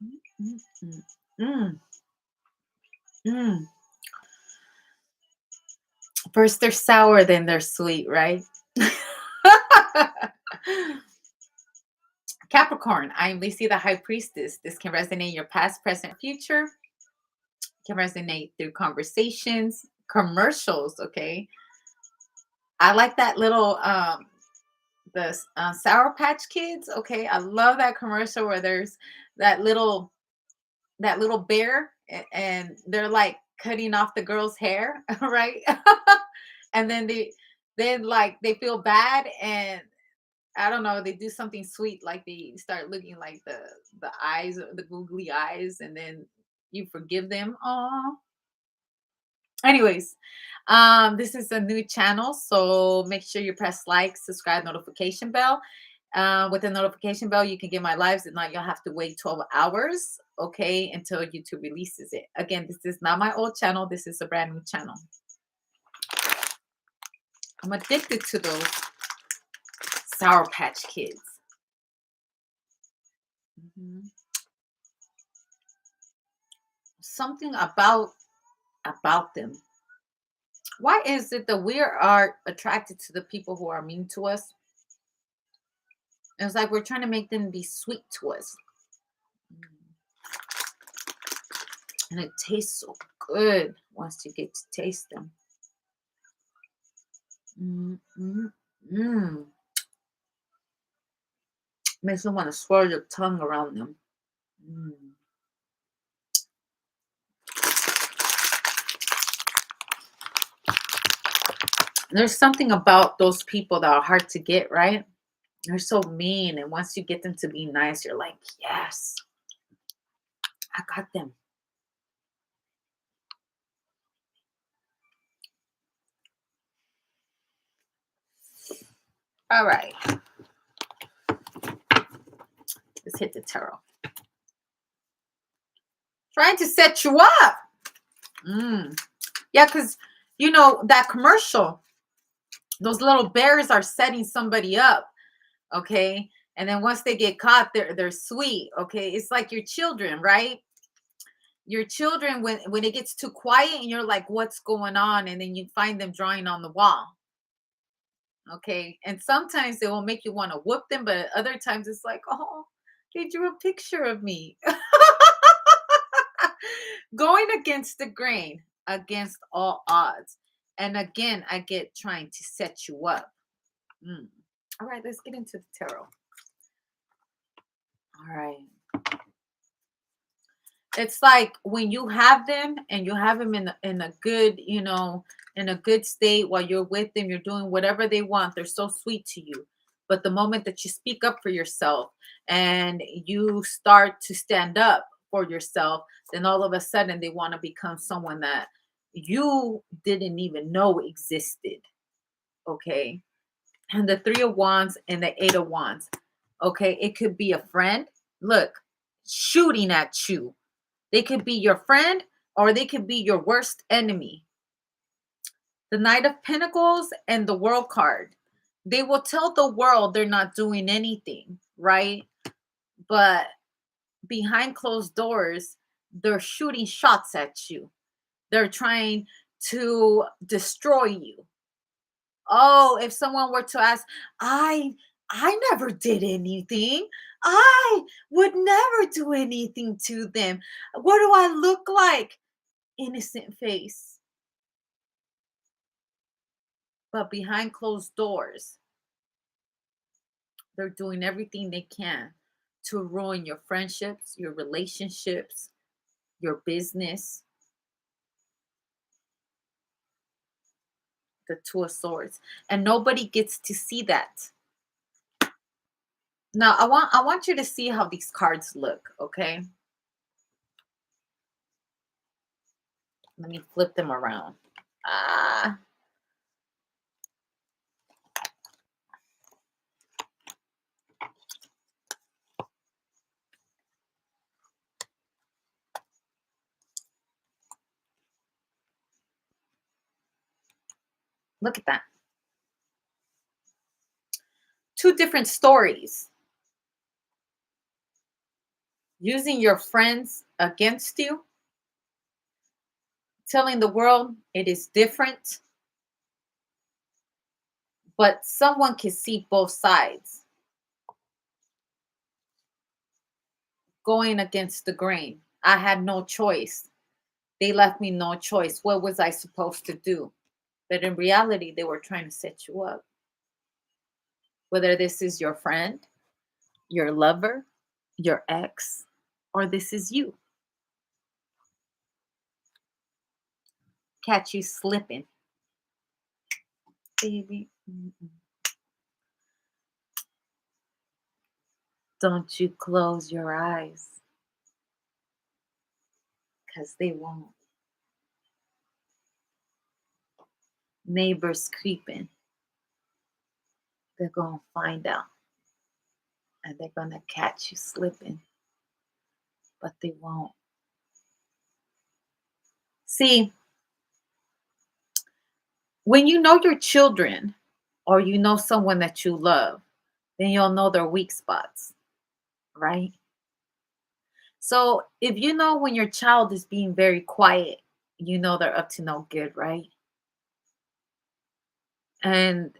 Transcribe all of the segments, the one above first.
Mm, mm, mm, mm. First they're sour, then they're sweet, right? Capricorn, I am Lucy, the High Priestess. This can resonate in your past, present, future. Can resonate through conversations, commercials. Okay, I like that little the Sour Patch Kids. Okay, I love that commercial where there's that little that little bear and they're like cutting off the girl's hair, right? And then like they feel bad and I don't know, they do something sweet, like they start looking like the eyes, the googly eyes, and then you forgive them. Oh, anyways, this is a new channel, so make sure you press like, subscribe, notification bell. With the notification bell, you can get my lives. If not, you'll have to wait 12 hours, okay, until YouTube releases it. Again, this is not my old channel. This is a brand new channel. I'm addicted to those Sour Patch Kids. Mhm. Something about them. Why is it that we are attracted to the people who are mean to us? It's like we're trying to make them be sweet to us. Mm. And it tastes so good once you get to taste them. Mm, mm, mm. Makes you want to swirl your tongue around them. Mm. There's something about those people that are hard to get, right? They're so mean. And once you get them to be nice, you're like, yes, I got them. All right. Let's hit the tarot. Trying to set you up. Mm. Yeah, because you know that commercial, those little bears are setting somebody up, okay? And then once they get caught, they're sweet, okay? It's like your children, right? Your children when it gets too quiet and you're like, what's going on? And then you find them drawing on the wall. Okay. And sometimes it will make you want to whoop them, but other times it's like, oh, they drew a picture of me. Going against the grain, against all odds. And again, I get trying to set you up. Mm. All right, let's get into the tarot. All right. It's like when you have them and you have them in a good, you know, in a good state while you're with them, you're doing whatever they want. They're so sweet to you. But the moment that you speak up for yourself and you start to stand up for yourself, then all of a sudden they want to become someone that you didn't even know existed. Okay. And the 3 of Wands and the 8 of Wands. Okay. It could be a friend. Look, shooting at you. They could be your friend or they could be your worst enemy. The Knight of Pentacles and the World card. They will tell the world they're not doing anything, right? But behind closed doors, they're shooting shots at you. They're trying to destroy you. Oh, if someone were to ask, I never did anything. I would never do anything to them. What do I look like? Innocent face. But behind closed doors, they're doing everything they can to ruin your friendships, your relationships, your business. The Two of Swords. And nobody gets to see that. Now, I want you to see how these cards look, okay? Let me flip them around. Ah, look at that. Two different stories. using your friends against you, telling the world it is different, but someone can see both sides, going against the grain. I had no choice. They left me no choice. What was I supposed to do? But in reality, they were trying to set you up. Whether this is your friend, your lover, your ex, or this is you. Catch you slipping. Baby, don't you close your eyes, because they won't. Neighbors creeping. They're going to find out, and they're going to catch you slipping, but they won't. See, when you know your children or you know someone that you love, then you'll know their weak spots, right? So if you know when your child is being very quiet, you know they're up to no good, right? And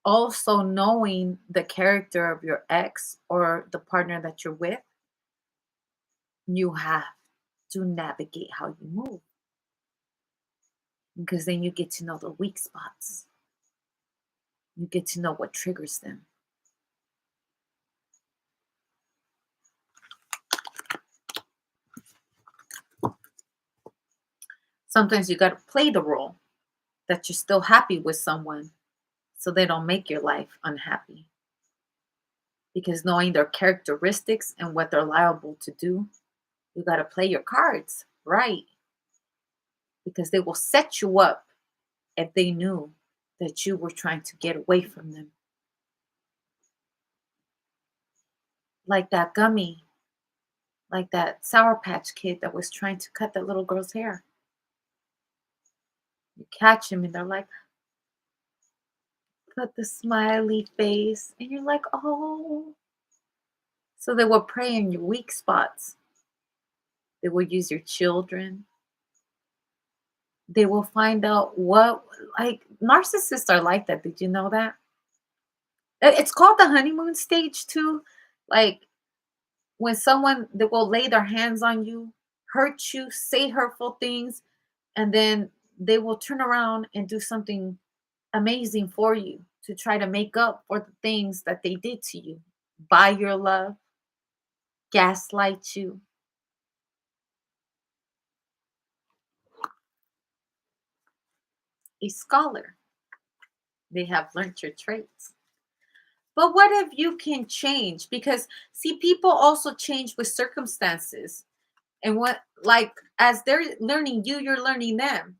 also knowing the character of your ex or the partner that you're with, you have to navigate how you move, because then you get to know the weak spots. You get to know what triggers them. Sometimes you got to play the role that you're still happy with someone so they don't make your life unhappy. Because knowing their characteristics and what they're liable to do, you got to play your cards right, because they will set you up if they knew that you were trying to get away from them. Like that gummy, like that Sour Patch Kid that was trying to cut that little girl's hair. You catch him and they're like, put the smiley face. And you're like, oh. So they will prey on your weak spots. They will use your children. They will find out what, like, narcissists are like that. Did you know that? It's called the honeymoon stage too. Like when someone they will lay their hands on you, hurt you, say hurtful things, and then they will turn around and do something amazing for you to try to make up for the things that they did to you. Buy your love, gaslight you. A scholar. They have learned your traits. But what if you can change? Because see, people also change with circumstances. And what, like, as they're learning you, you're learning them.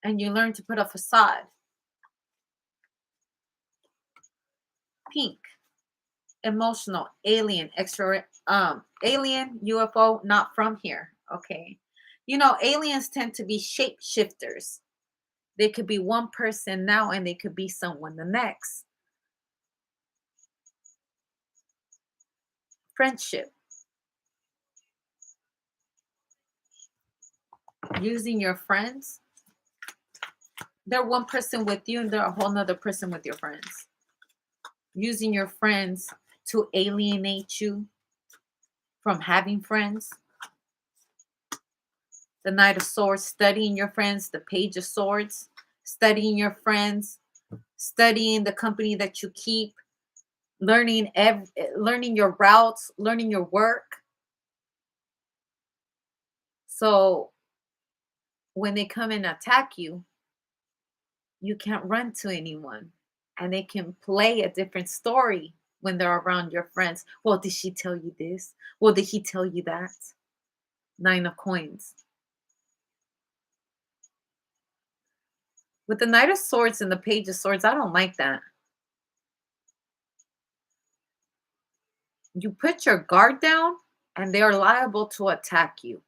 And you learn to put a facade. Pink, emotional, alien, extra, alien, UFO, not from here. Okay. You know, aliens tend to be shapeshifters. They could be one person now and they could be someone the next. Friendship, using your friends. They're one person with you and they're a whole nother person with your friends. Using your friends to alienate you from having friends. The Knight of Swords, studying your friends. The Page of Swords, studying your friends, studying the company that you keep, learning your routes, learning your work. So when they come and attack you, you can't run to anyone. And they can play a different story when they're around your friends. Well, did she tell you this? Well, did he tell you that? Nine of Coins. With the Knight of Swords and the Page of Swords, I don't like that. You put your guard down and they are liable to attack you.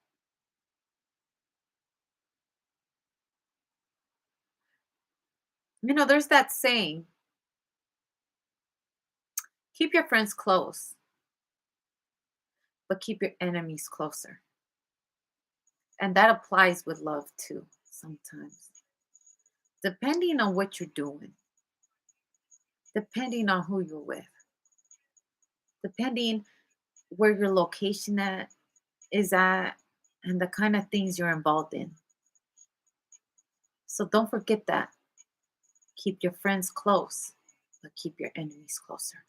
You know, there's that saying, keep your friends close, but keep your enemies closer. And that applies with love too, sometimes. Depending on what you're doing, depending on who you're with, depending where your location is at, and the kind of things you're involved in. So don't forget that. Keep your friends close, but keep your enemies closer.